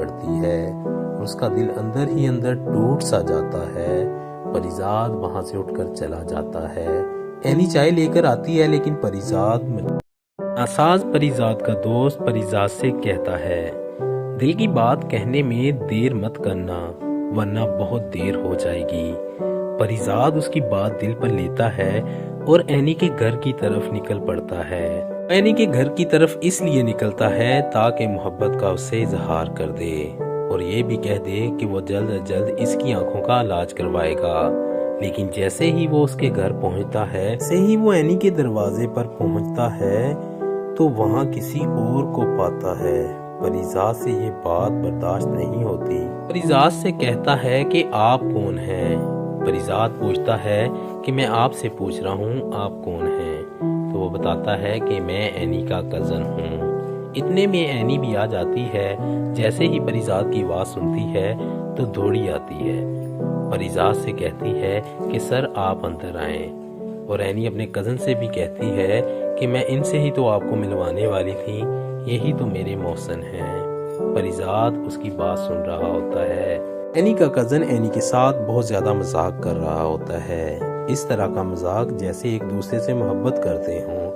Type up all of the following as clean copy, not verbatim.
پڑتی ہے اور اس کا دل اندر ہی اندر ٹوٹ سا جاتا ہے۔ پریزاد وہاں سے اٹھ کر چلا جاتا ہے۔ اینی چائے لے کر آتی ہے لیکن ناساز پریزاد کا دوست پریزاد سے کہتا ہے، دل کی بات کہنے میں دیر مت کرنا ورنہ بہت دیر ہو جائے گی۔ پریزاد اس کی بات دل پر لیتا ہے اور اینی کے گھر کی طرف نکل پڑتا ہے۔ اینی کے گھر کی طرف اس لیے نکلتا ہے تاکہ محبت کا اسے اظہار کر دے اور یہ بھی کہہ دے کہ وہ جلد از جلد اس کی آنکھوں کا علاج کروائے گا۔ لیکن جیسے ہی وہ اس کے گھر پہنچتا ہے، جیسے ہی وہ اینی کے دروازے پر پہنچتا ہے تو وہاں کسی اور کو پاتا ہے۔ پریزاد سے یہ بات برداشت نہیں ہوتی۔ پریزاد سے کہتا ہے کہ آپ کون ہیں؟ پریزاد پوچھتا ہے کہ میں آپ سے پوچھ رہا ہوں آپ کون ہیں؟ تو وہ بتاتا ہے کہ میں اینی کا کزن ہوں۔ اتنے میں اینی بھی آ جاتی ہے۔ جیسے ہی پریزاد کی آواز سنتی ہے تو دوڑی آتی ہے۔ پریزاد سے کہتی ہے کہ سر آپ اندر آئیں، اور اینی اپنے کزن سے بھی کہتی ہے کہ میں ان سے ہی تو آپ کو ملوانے والی تھی، یہی تو میرے محسن ہیں۔ پریزاد اس کی بات سن رہا ہوتا ہے۔ اینی کا کزن اینی کے ساتھ بہت زیادہ مذاق کر رہا ہوتا ہے، اس طرح کا مذاق جیسے ایک دوسرے سے محبت کرتے ہوں۔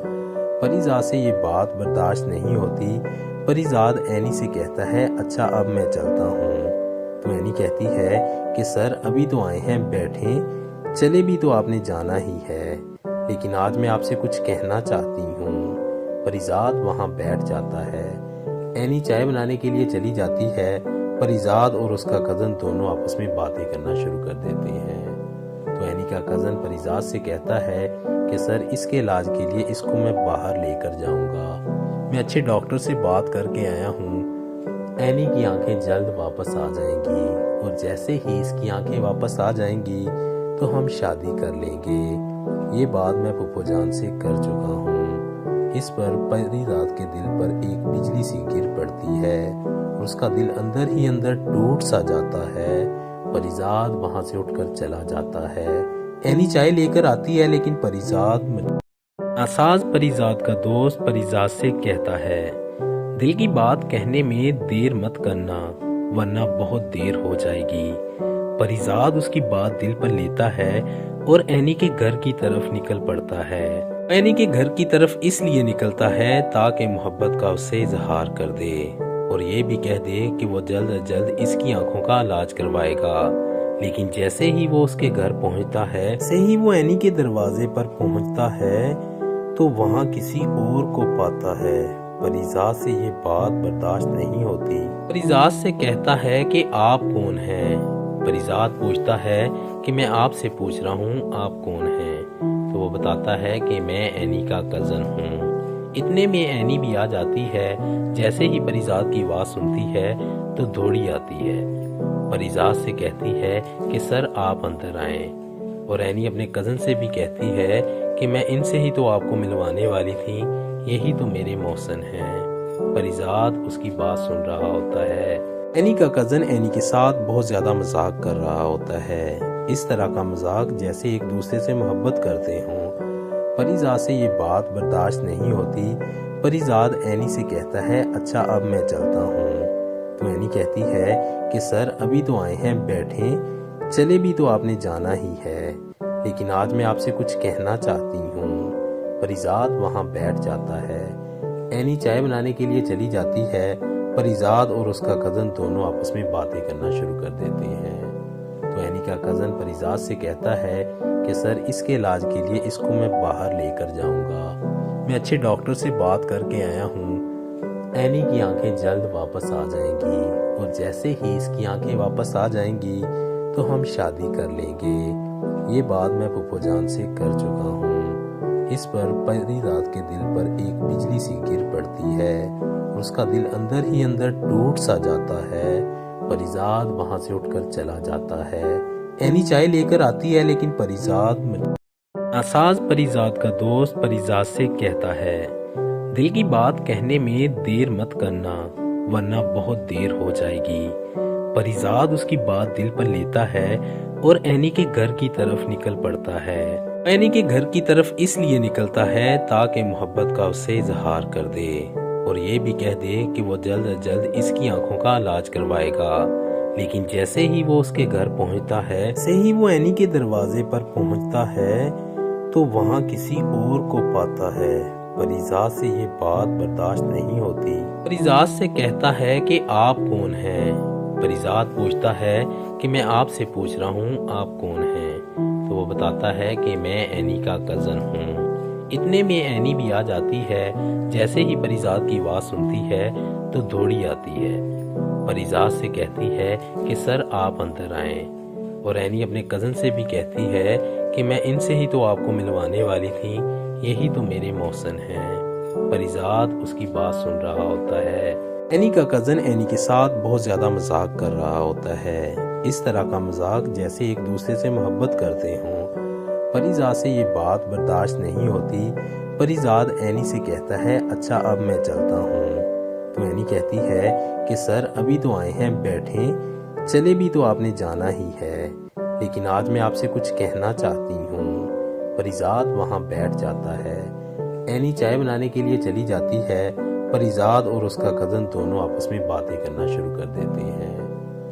پریزاد سے یہ بات برداشت نہیں ہوتی۔ پریزاد اینی سے کہتا ہے اچھا اب میں چلتا ہوں۔ تو اینی کہتی ہے کہ سر ابھی تو آئے ہیں، بیٹھیں، چلے بھی تو آپ نے جانا ہی ہے، لیکن آج میں آپ سے کچھ کہنا چاہتی ہوں۔ پریزاد وہاں بیٹھ جاتا ہے۔ اینی چائے بنانے کے لیے چلی جاتی ہے۔ پریزاد اور اس کا کزن دونوں آپس میں باتیں کرنا شروع کر دیتے ہیں۔ تو اینی کا کزن پریزاد سے کہتا ہے کہ سر اس کے علاج کے لیے اس کو میں باہر لے کر جاؤں گا، میں اچھے ڈاکٹر سے بات کر کے آیا ہوں۔ اینی کی آنکھیں جلد واپس آ جائیں گی اور جیسے ہی اس کی آنکھیں واپس آ جائیں گی تو ہم شادی کر لیں گے، یہ بات میں پھپھو جان سے کر چکا ہوں۔ اس پر پریزاد کے دل پر ایک بجلی سی گر پڑتی ہے اور اس کا دل اندر ہی اندر ٹوٹ سا جاتا ہے۔ پریزاد وہاں سے اٹھ کر چلا جاتا ہے۔ اینی چائے لے کر آتی ہے لیکن ناساز پریزاد کا دوست پریزاد سے کہتا ہے، دل کی بات کہنے میں دیر مت کرنا ورنہ بہت دیر ہو جائے گی۔ پریزاد اس کی بات دل پر لیتا ہے اور اینی کے گھر کی طرف نکل پڑتا ہے۔ اینی کے گھر کی طرف اس لیے نکلتا ہے تاکہ محبت کا اسے اظہار کر دے اور یہ بھی کہہ دے کہ وہ جلد از جلد اس کی آنکھوں کا علاج کروائے گا۔ لیکن جیسے ہی وہ اس کے گھر پہنچتا ہے، جیسے ہی وہ اینی کے دروازے پر پہنچتا ہے تو وہاں کسی اور کو پاتا ہے۔ پریزاد سے یہ بات برداشت نہیں ہوتی۔ پریزاد سے کہتا ہے کہ آپ کون ہیں؟ پریزاد پوچھتا ہے کہ میں آپ سے پوچھ رہا ہوں آپ کون ہیں؟ تو وہ بتاتا ہے کہ میں اینی کا کزن ہوں۔ اتنے میں اینی بھی آ جاتی ہے۔ جیسے ہی پریزاد کی آواز سنتی ہے تو دوڑی آتی ہے۔ پریزاد سے کہتی ہے کہ سر آپ اندر آئیں، اور اینی اپنے کزن سے بھی کہتی ہے کہ میں ان سے ہی تو آپ کو ملوانے والی تھی، یہی تو میرے محسن ہیں۔ پریزاد اس کی بات سن رہا ہوتا ہے۔ اینی کا کزن اینی کے ساتھ بہت زیادہ مذاق کر رہا ہوتا ہے، اس طرح کا مذاق جیسے ایک دوسرے سے محبت کرتے ہوں۔ پریزاد سے یہ بات برداشت نہیں ہوتی۔ پریزاد اینی سے کہتا ہے اچھا اب میں چلتا ہوں۔ تو اینی کہتی ہے کہ سر ابھی تو آئے ہیں، بیٹھیں، چلے بھی تو آپ نے جانا ہی ہے، لیکن آج میں آپ سے کچھ کہنا چاہتی ہوں۔ پریزاد وہاں بیٹھ جاتا ہے۔ اینی چائے بنانے کے لیے چلی جاتی ہے۔ پریزاد اور اس کا کزن دونوں آپس میں باتیں کرنا شروع کر دیتے ہیں۔ تو اینی کا کزن پریزاد سے کہتا ہے کہ سر اس کے علاج کے لیے اس کو میں باہر لے کر جاؤں گا، میں اچھے ڈاکٹر سے بات کر کے آیا ہوں۔ اینی کی آنکھیں جلد واپس آ جائیں گی اور جیسے ہی اس کی آنکھیں واپس آ جائیں گی تو ہم شادی کر لیں گے، یہ بات میں پھپھو جان سے کر چکا ہوں۔ اس پر پریزاد کے دل پر ایک بجلی سی گر پڑتی ہے اور اس کا دل اندر ہی اندر ٹوٹ سا جاتا ہے۔ پریزاد وہاں سے اٹھ کر چلا جاتا ہے۔ اینی چائے لے کر آتی ہے لیکن ناساز پریزاد کا دوست پریزاد سے کہتا ہے، دل کی بات کہنے میں دیر مت کرنا ورنہ بہت دیر ہو جائے گی۔ پریزاد اس کی بات دل پر لیتا ہے اور اینی کے گھر کی طرف نکل پڑتا ہے۔ اینی کے گھر کی طرف اس لیے نکلتا ہے تاکہ محبت کا اسے اظہار کر دے اور یہ بھی کہہ دے کہ وہ جلد از جلد اس کی آنکھوں کا علاج کروائے گا، لیکن جیسے ہی وہ اس کے گھر پہنچتا ہے، سے ہی وہ اینی کے دروازے پر پہنچتا ہے تو وہاں کسی اور کو پاتا ہے۔ پریزاد سے یہ بات برداشت نہیں ہوتی۔ پریزاد سے کہتا ہے کہ آپ کون ہیں؟ پریزاد پوچھتا ہے کہ میں آپ سے پوچھ رہا ہوں آپ کون ہیں؟ تو وہ بتاتا ہے کہ میں اینی کا کزن ہوں۔ اتنے میں اینی بھی آ جاتی ہے۔ جیسے ہی پریزاد کی آواز سنتی ہے تو دوڑی آتی ہے۔ پریزاد سے کہتی ہے کہ سر آپ اندر آئیں، اور اینی اپنے کزن سے بھی کہتی ہے کہ میں ان سے ہی تو آپ کو ملوانے والی تھی، یہی تو میرے محسن ہیں۔ پریزاد اس کی بات سن رہا ہوتا ہے۔ اینی کا کزن اینی کے ساتھ بہت زیادہ مذاق کر رہا ہوتا ہے، اس طرح کا مذاق جیسے ایک دوسرے سے محبت کرتے ہوں۔ پریزاد سے یہ بات برداشت نہیں ہوتی۔ پریزاد اینی سے کہتا ہے اچھا اب میں چلتا ہوں۔ تو اینی کہتی ہے کہ سر ابھی تو آئے ہیں، بیٹھیں، چلے بھی تو آپ نے جانا ہی ہے، لیکن آج میں آپ سے کچھ کہنا چاہتی ہوں۔ پریزاد وہاں بیٹھ جاتا ہے۔ اینی چائے بنانے کے لیے چلی جاتی ہے۔ پریزاد اور اس کا کزن دونوں آپس میں باتیں کرنا شروع کر دیتے ہیں۔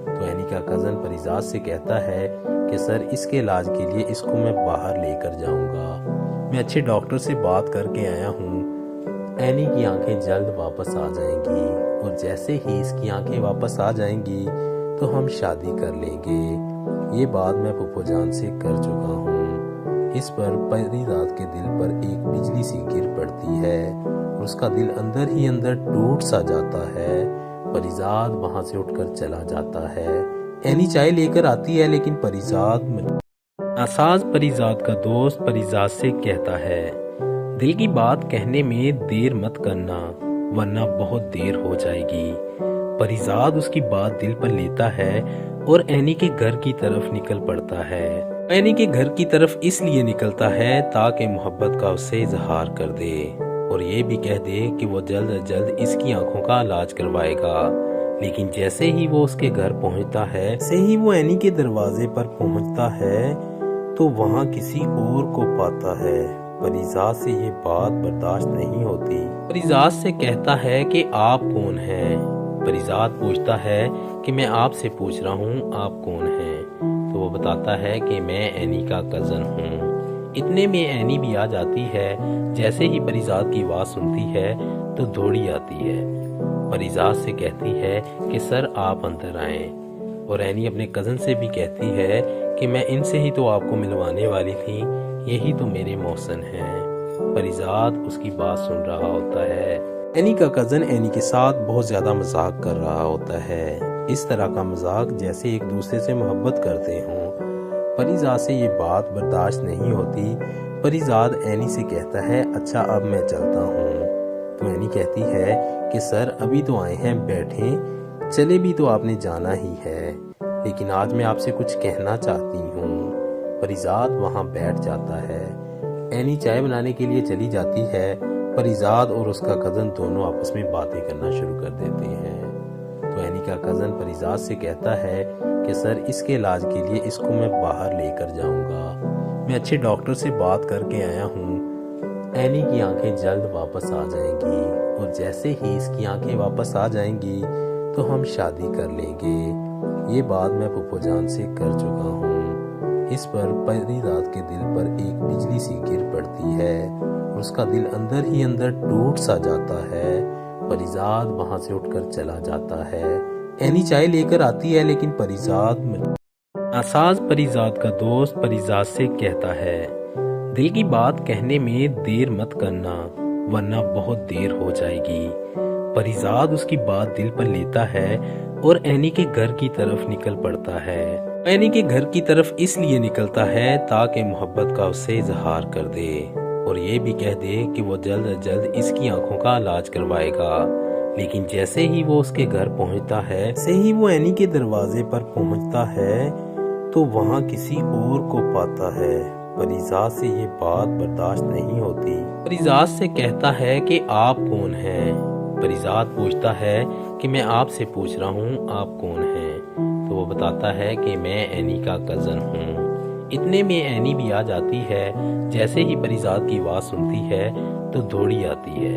تو اینی کا کزن پریزاد سے کہتا ہے کہ سر اس کے علاج کے لیے اس کو میں باہر لے کر جاؤں گا، میں اچھے ڈاکٹر سے بات کر کے آیا ہوں۔ اینی کی آنکھیں جلد واپس آ جائیں گی، اور جیسے ہی اس کی آنکھیں واپس آ جائیں گی تو ہم شادی کر لیں گے، یہ بات میں پھپھو جان سے کر چکا ہوں۔ اس پر پریزاد کے دل پر ایک بجلی سی گر پڑتی ہے، اور اس کا دل اندر ہی اندر ٹوٹ سا جاتا ہے۔ پریزاد وہاں سے اٹھ کر چلا جاتا ہے۔ اینی چائے لے کر آتی ہے، لیکن پریزاد ناساز پریزاد کا دوست پریزاد سے کہتا ہے دل کی بات کہنے میں دیر مت کرنا، ورنہ بہت دیر ہو جائے گی۔ پریزاد اس کی بات دل پر لیتا ہے اور اینی کے گھر کی طرف نکل پڑتا ہے۔ اینی کے گھر کی طرف اس لیے نکلتا ہے تاکہ محبت کا اسے اظہار کر دے، اور یہ بھی کہہ دے کہ وہ جلد از جلد اس کی آنکھوں کا علاج کروائے گا، لیکن جیسے ہی وہ اس کے گھر پہنچتا ہے، سے ہی وہ اینی کے دروازے پر پہنچتا ہے تو وہاں کسی اور کو پاتا ہے۔ پریزاد سے یہ بات برداشت نہیں ہوتی۔ پریزاد سے کہتا ہے کہ آپ کون ہیں؟ پریزاد پوچھتا ہے کہ میں آپ سے پوچھ رہا ہوں آپ کون ہیں؟ تو وہ بتاتا ہے کہ میں اینی کا کزن ہوں۔ اتنے میں اینی بھی آ جاتی ہے۔ جیسے ہی پریزاد کی آواز سنتی ہے تو دوڑی آتی ہے۔ پریزاد سے کہتی ہے کہ سر آپ اندر آئیں، اور اینی اپنے کزن سے بھی کہتی ہے کہ میں ان سے ہی تو آپ کو ملوانے والی تھی، یہی تو میرے محسن ہیں۔ پریزاد اس کی بات سن رہا ہوتا ہے۔ اینی کا کزن اینی کے ساتھ بہت زیادہ مذاق کر رہا ہوتا ہے، اس طرح کا مذاق جیسے ایک دوسرے سے محبت کرتے ہوں۔ پریزاد سے یہ بات برداشت نہیں ہوتی۔ پریزاد اینی سے کہتا ہے اچھا اب میں چلتا ہوں۔ تو اینی کہتی ہے کہ سر ابھی تو آئے ہیں، بیٹھیں، چلے بھی تو آپ نے جانا ہی ہے، لیکن آج میں آپ سے کچھ کہنا چاہتی ہوں۔ پریزاد وہاں بیٹھ جاتا ہے۔ اینی چائے بنانے کے لیے چلی جاتی ہے۔ پریزاد اور اس کا کزن دونوں آپس میں باتیں کرنا شروع کر دیتے ہیں۔ تو اینی کا کزن پریزاد سے کہتا ہے کہ سر اس کے علاج کے لیے اس کو میں باہر لے کر جاؤں گا، میں اچھے ڈاکٹر سے بات کر کے آیا ہوں۔ اینی کی آنکھیں جلد واپس آ جائیں گی، اور جیسے ہی اس کی آنکھیں واپس آ جائیں گی تو ہم شادی کر لیں گے، یہ بات میں پھپھو جان سے کر چکا ہوں۔ اس پر پریزاد کے دل پر ایک بجلی سی گر پڑتی ہے، اور اس کا دل اندر ہی اندر ٹوٹ سا جاتا ہے۔ پریزاد وہاں سے اٹھ کر چلا جاتا ہے۔ اینی چائے لے کر آتی ہے، لیکن پریزاد ناساز پریزاد کا دوست پریزاد سے کہتا ہے دل کی بات کہنے میں دیر مت کرنا، ورنہ بہت دیر ہو جائے گی۔ پریزاد اس کی بات دل پر لیتا ہے اور اینی کے گھر کی طرف نکل پڑتا ہے۔ اینی کے گھر کی طرف اس لیے نکلتا ہے تاکہ محبت کا اسے اظہار کر دے، اور یہ بھی کہہ دے کہ وہ جلد از جلد اس کی آنکھوں کا علاج کروائے گا، لیکن جیسے ہی وہ اس کے گھر پہنچتا ہے، سے ہی وہ اینی کے دروازے پر پہنچتا ہے تو وہاں کسی اور کو پاتا ہے۔ پریزاد سے یہ بات برداشت نہیں ہوتی۔ پریزاد سے کہتا ہے کہ آپ کون ہیں؟ پریزاد پوچھتا ہے کہ میں آپ سے پوچھ رہا ہوں آپ کون ہیں؟ تو وہ بتاتا ہے کہ میں اینی کا کزن ہوں۔ اتنے میں اینی بھی آ جاتی ہے۔ جیسے ہی پریزاد کی آواز سنتی ہے تو دوڑی آتی ہے۔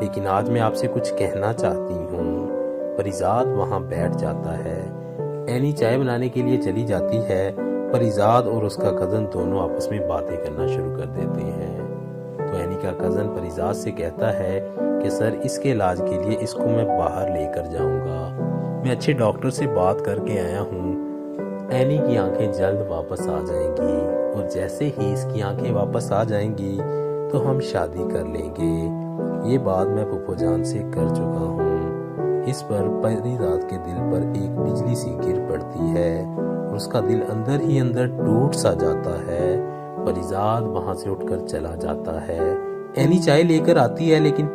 لیکن آج میں آپ سے کچھ کہنا چاہتی ہوں۔ پریزاد وہاں بیٹھ جاتا ہے۔ اینی چائے بنانے کے لیے چلی جاتی ہے۔ پریزاد اور اس کا کزن دونوں آپس میں باتیں کرنا شروع کر دیتے ہیں۔ تو اینی کا کزن پریزاد سے کہتا ہے کہ سر اس کے علاج کے لیے اس کو میں باہر لے کر جاؤں گا، میں اچھے ڈاکٹر سے بات کر کے آیا ہوں۔ اینی کی آنکھیں جلد واپس آ جائیں گی اور جیسے ہی اس کی آنکھیں واپس آ جائیں گی تو ہم شادی کر لیں گے، یہ بات میں پھپھو جان سے کر چکا ہوں۔ اس پر پریزاد کے دل پر ایک بجلی سی گر پڑتی ہے اور اس کا دل اندر ہی اندر ٹوٹ سا جاتا ہے۔ پریزاد وہاں سے اٹھ کر چلا جاتا ہے۔ اینی چائے لے کر آتی ہے لیکن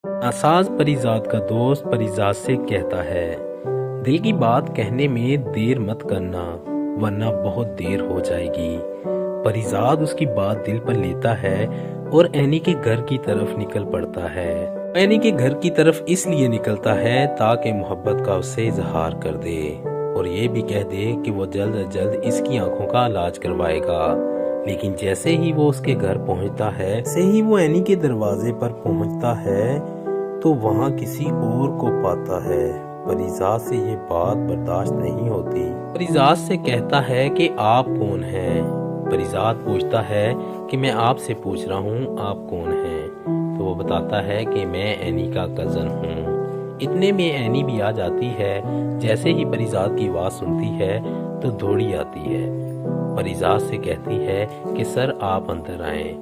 ناساز پریزاد کا دوست پریزاد سے کہتا ہے دل کی بات کہنے میں دیر مت کرنا ورنہ بہت دیر ہو جائے گی۔ پریزاد اس کی بات دل پر لیتا ہے اور اینی کے گھر کی طرف نکل پڑتا ہے۔ اینی کے گھر کی طرف اس لیے نکلتا ہے تاکہ محبت کا اسے اظہار کر دے اور یہ بھی کہہ دے کہ وہ جلد از جلد اس کی آنکھوں کا علاج کروائے گا۔ لیکن جیسے ہی وہ اس کے گھر پہنچتا ہے، جیسے ہی وہ اینی کے دروازے پر پہنچتا ہے تو وہاں کسی اور کو پاتا ہے۔ پریزاد سے یہ بات برداشت نہیں ہوتی۔ پریزاد سے کہتا ہے کہ آپ کون ہیں؟ پریزاد پوچھتا ہے کہ میں آپ سے پوچھ رہا ہوں آپ کون ہیں؟ تو وہ بتاتا ہے کہ میں اینی کا کزن ہوں۔ اتنے میں اینی بھی آ جاتی ہے۔ جیسے ہی پریزاد کی آواز سنتی ہے تو دوڑی آتی ہے۔ پریزاد سے کہتی ہے کہ سر آپ اندر آئیں،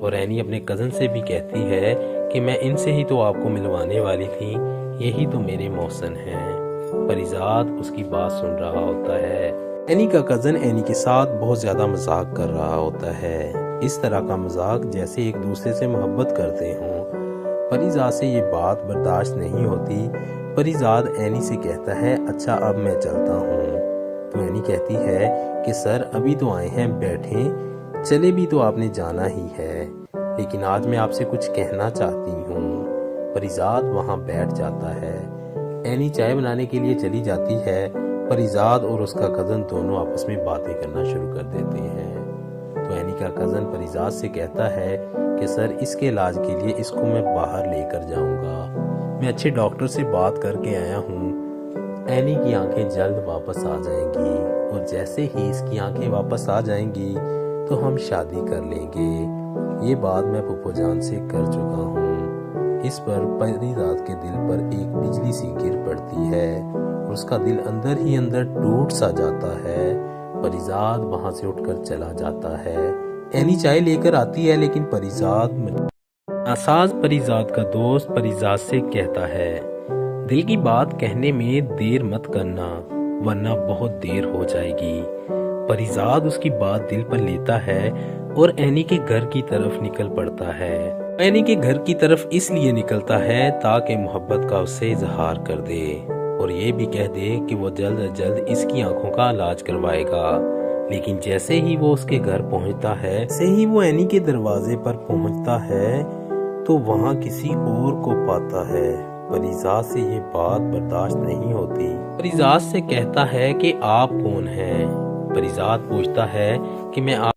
اور اینی اپنے کزن سے بھی کہتی ہے کہ میں ان سے ہی تو آپ کو ملوانے والی تھی، یہی تو میرے محسن ہیں۔ پریزاد اس کی بات سن رہا ہوتا ہے۔ اینی کا کزن اینی کے ساتھ بہت زیادہ مذاق کر رہا ہوتا ہے، اس طرح کا مذاق جیسے ایک دوسرے سے محبت کرتے ہوں۔ پریزاد سے یہ بات برداشت نہیں ہوتی۔ پریزاد اینی سے کہتا ہے اچھا اب میں چلتا ہوں۔ تو اینی کہتی ہے کہ سر ابھی تو آئے ہیں، بیٹھیں، چلے بھی تو آپ نے جانا ہی ہے، لیکن آج میں آپ سے کچھ کہنا چاہتی ہوں۔ پریزاد وہاں بیٹھ جاتا ہے۔ اینی چائے بنانے کے لیے چلی جاتی ہے۔ پریزاد اور اس کا کزن دونوں آپس میں باتیں کرنا شروع کر دیتے ہیں۔ تو اینی کا کزن پریزاد سے کہتا ہے کہ سر اس کے علاج کے لیے اس کو میں باہر لے کر جاؤں گا، میں اچھے ڈاکٹر سے بات کر کے آیا ہوں۔ اینی کی آنکھیں جلد واپس آ جائیں گی اور جیسے ہی اس کی آنکھیں واپس آ جائیں گی تو ہم شادی کر لیں گے، یہ بات میں پھپھو جان سے کر چکا ہوں۔ اس پر پریزاد کے دل پر ایک بجلی سی گر پڑتی ہے اور اس کا دل اندر ہی اندر ٹوٹ سا جاتا ہے۔ پریزاد وہاں سے اٹھ کر چلا جاتا ہے۔ اینی چائے لے کر آتی ہے لیکن ناساز پریزاد کا دوست پریزاد سے کہتا ہے دل کی بات کہنے میں دیر مت کرنا ورنہ بہت دیر ہو جائے گی۔ پریزاد اس کی بات دل پر لیتا ہے اور اینی کے گھر کی طرف نکل پڑتا ہے۔ اینی کے گھر کی طرف اس لیے نکلتا ہے تاکہ محبت کا اسے اظہار کر دے اور یہ بھی کہہ دے کہ وہ جلد از جلد اس کی آنکھوں کا علاج کروائے گا۔ لیکن جیسے ہی وہ اس کے گھر پہنچتا ہے، جیسے ہی وہ اینی کے دروازے پر پہنچتا ہے تو وہاں کسی اور کو پاتا ہے۔ پریزاد سے یہ بات برداشت نہیں ہوتی۔ پریزاد سے کہتا ہے کہ آپ کون ہیں؟ پریزاد پوچھتا ہے کہ میں